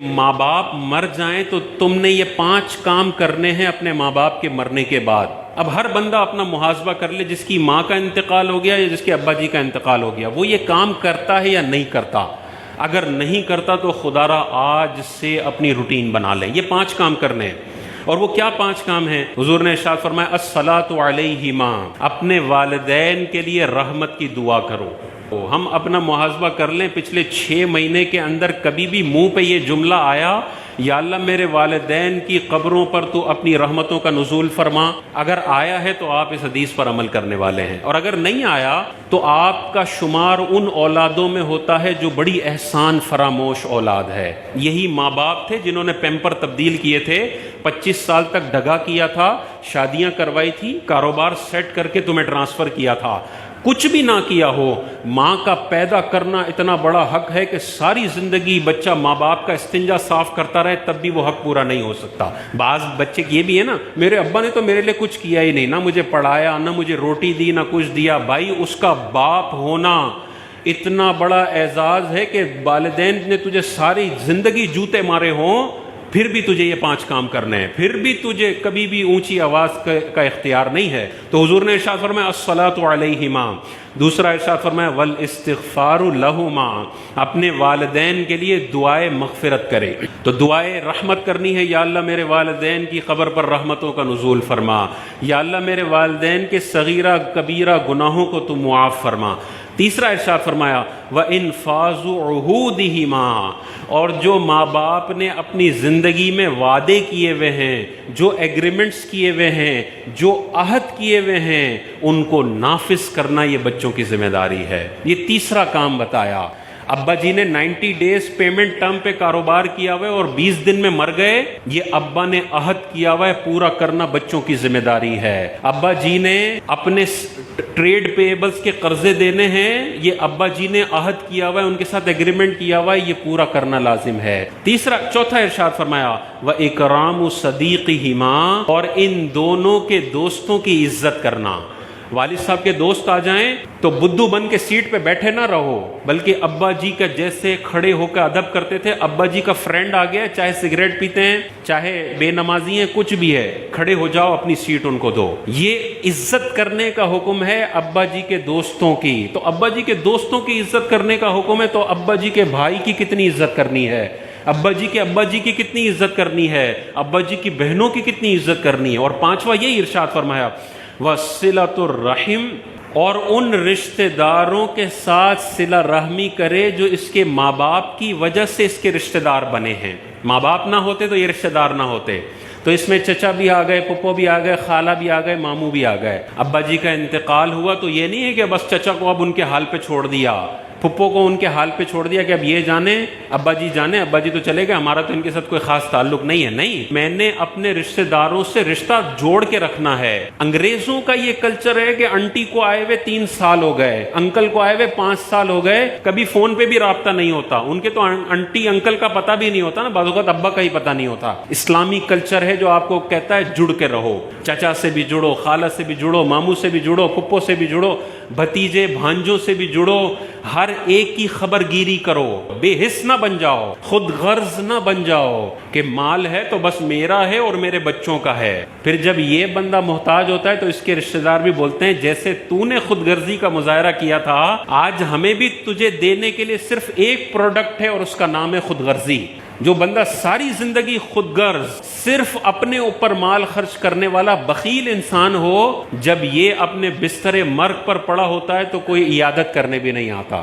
ماں باپ مر جائیں تو تم نے یہ 5 کام کرنے ہیں اپنے ماں باپ کے مرنے کے بعد۔ اب ہر بندہ اپنا محاسبہ کر لے، جس کی ماں کا انتقال ہو گیا یا جس کے ابا جی کا انتقال ہو گیا، وہ یہ کام کرتا ہے یا نہیں کرتا؟ اگر نہیں کرتا تو خدا را آج سے اپنی روٹین بنا لیں، یہ 5 کام کرنے ہیں۔ اور وہ کیا 5 کام ہیں؟ حضور نے ارشاد فرمایا الصلاۃ علیہما، اپنے والدین کے لیے رحمت کی دعا کرو۔ ہم اپنا محاسبہ کر لیں، پچھلے 6 مہینے کے اندر کبھی بھی منہ پہ یہ جملہ آیا یا اللہ میرے والدین کی قبروں پر تو اپنی رحمتوں کا نزول فرما؟ اگر آیا ہے تو آپ اس حدیث پر عمل کرنے والے ہیں، اور اگر نہیں آیا تو آپ کا شمار ان اولادوں میں ہوتا ہے جو بڑی احسان فراموش اولاد ہے۔ یہی ماں باپ تھے جنہوں نے پیمپر تبدیل کیے تھے، 25 سال تک ڈھگا کیا تھا، شادیاں کروائی تھی، کاروبار سیٹ کر کے تمہیں ٹرانسفر کیا تھا۔ کچھ بھی نہ کیا ہو، ماں کا پیدا کرنا اتنا بڑا حق ہے کہ ساری زندگی بچہ ماں باپ کا استنجا صاف کرتا رہے تب بھی وہ حق پورا نہیں ہو سکتا۔ بعض بچے یہ بھی ہے نا، میرے ابا نے تو میرے لیے کچھ کیا ہی نہیں، نہ مجھے پڑھایا، نہ مجھے روٹی دی، نہ کچھ دیا۔ بھائی اس کا باپ ہونا اتنا بڑا اعزاز ہے کہ والدین نے تجھے ساری زندگی جوتے مارے ہوں، پھر بھی تجھے یہ 5 کام کرنے ہیں، پھر بھی تجھے کبھی بھی اونچی آواز کا اختیار نہیں ہے۔ تو حضور نے ارشاد فرمایا الصلاۃ علیہما، دوسرا ارشاد فرمایا والاستغفار لہما، اپنے والدین کے لیے دعائے مغفرت کرے۔ تو دعائے رحمت کرنی ہے، یا اللہ میرے والدین کی قبر پر رحمتوں کا نزول فرما، یا اللہ میرے والدین کے صغیرہ کبیرہ گناہوں کو تو معاف فرما۔ تیسرا ارشاد فرمایا وَإِنفَاذُ عُهُودِهِمَا، اور جو ماں باپ نے اپنی زندگی میں وعدے کیے ہوئے ہیں، جو ایگریمنٹس کیے ہوئے ہیں، جو عہد کیے ہوئے ہیں، ان کو نافذ کرنا یہ بچوں کی ذمہ داری ہے۔ یہ تیسرا کام بتایا۔ ابا جی نے 90 ڈیز پیمنٹ ٹرم پہ کاروبار کیا ہوا ہے اور 20 دن میں مر گئے، یہ ابا نے عہد کیا ہوا ہے، پورا کرنا بچوں کی ذمہ داری ہے۔ ابا جی نے اپنے ٹریڈ پیبلز کے قرضے دینے ہیں، یہ ابا جی نے عہد کیا ہوا ہے، ان کے ساتھ ایگریمنٹ کیا ہوا ہے، یہ پورا کرنا لازم ہے۔ چوتھا ارشاد فرمایا وَإِكْرَامُ صَدِيقِهِمَا، اور ان دونوں کے دوستوں کی عزت کرنا۔ والد صاحب کے دوست آ جائیں تو بدھو بن کے سیٹ پہ بیٹھے نہ رہو، بلکہ ابا جی کا جیسے کھڑے ہو کے ادب کرتے تھے، ابا جی کا فرینڈ آ گیا، چاہے سگریٹ پیتے ہیں، چاہے بے نمازی ہیں، کچھ بھی ہے، کھڑے ہو جاؤ، اپنی سیٹ ان کو دو۔ یہ عزت کرنے کا حکم ہے ابا جی کے دوستوں کی۔ تو ابا جی کے دوستوں کی عزت کرنے کا حکم ہے، تو ابا جی کے بھائی کی کتنی عزت کرنی ہے، ابا جی کے ابا جی کی کتنی عزت کرنی ہے، ابا جی کی بہنوں کی کتنی عزت کرنی ہے۔ اور 5واں یہی ارشاد فرمایا وَصِلَةُ الرَّحِمِ، اور ان رشتہ داروں کے ساتھ صلہ رحمی کرے جو اس کے ماں باپ کی وجہ سے اس کے رشتہ دار بنے ہیں۔ ماں باپ نہ ہوتے تو یہ رشتہ دار نہ ہوتے، تو اس میں چچا بھی آ گئے، پھپھو بھی آ گئے، خالہ بھی آ گئے، ماموں بھی آ گئے۔ ابا جی کا انتقال ہوا تو یہ نہیں ہے کہ بس چچا کو اب ان کے حال پہ چھوڑ دیا، پھپھو کو ان کے حال پہ چھوڑ دیا کہ اب یہ جانے، ابا جی جانے، ابا جی تو چلے گئے، ہمارا تو ان کے ساتھ کوئی خاص تعلق نہیں ہے۔ نہیں، میں نے اپنے رشتہ داروں سے رشتہ جوڑ کے رکھنا ہے۔ انگریزوں کا یہ کلچر ہے کہ انٹی کو آئے ہوئے 3 سال ہو گئے، انکل کو آئے ہوئے 5 سال ہو گئے، کبھی فون پہ بھی رابطہ نہیں ہوتا، ان کے تو انٹی انکل کا پتہ بھی نہیں ہوتا نا، بعض اوقات ابا کا ہی پتہ نہیں ہوتا۔ اسلامی کلچر ہے جو آپ کو کہتا ہے جڑ کے رہو، چچا سے بھی جڑو، خالہ سے بھی جڑو، ماموں سے بھی جڑو، پھپھو سے بھی جڑو، بھتیجے بھانجوں سے بھی جڑو، ہر ایک کی خبر گیری کرو، بے حس نہ بن جاؤ، خود غرض نہ بن جاؤ کہ مال ہے تو بس میرا ہے اور میرے بچوں کا ہے۔ پھر جب یہ بندہ محتاج ہوتا ہے تو اس کے رشتہ دار بھی بولتے ہیں جیسے تو نے خود غرضی کا مظاہرہ کیا تھا، آج ہمیں بھی تجھے دینے کے لیے صرف ایک پروڈکٹ ہے اور اس کا نام ہے خود غرضی۔ جو بندہ ساری زندگی خود غرض صرف اپنے اوپر مال خرچ کرنے والا بخیل انسان ہو، جب یہ اپنے بستر مرگ پر پڑا ہوتا ہے تو کوئی عیادت کرنے بھی نہیں آتا۔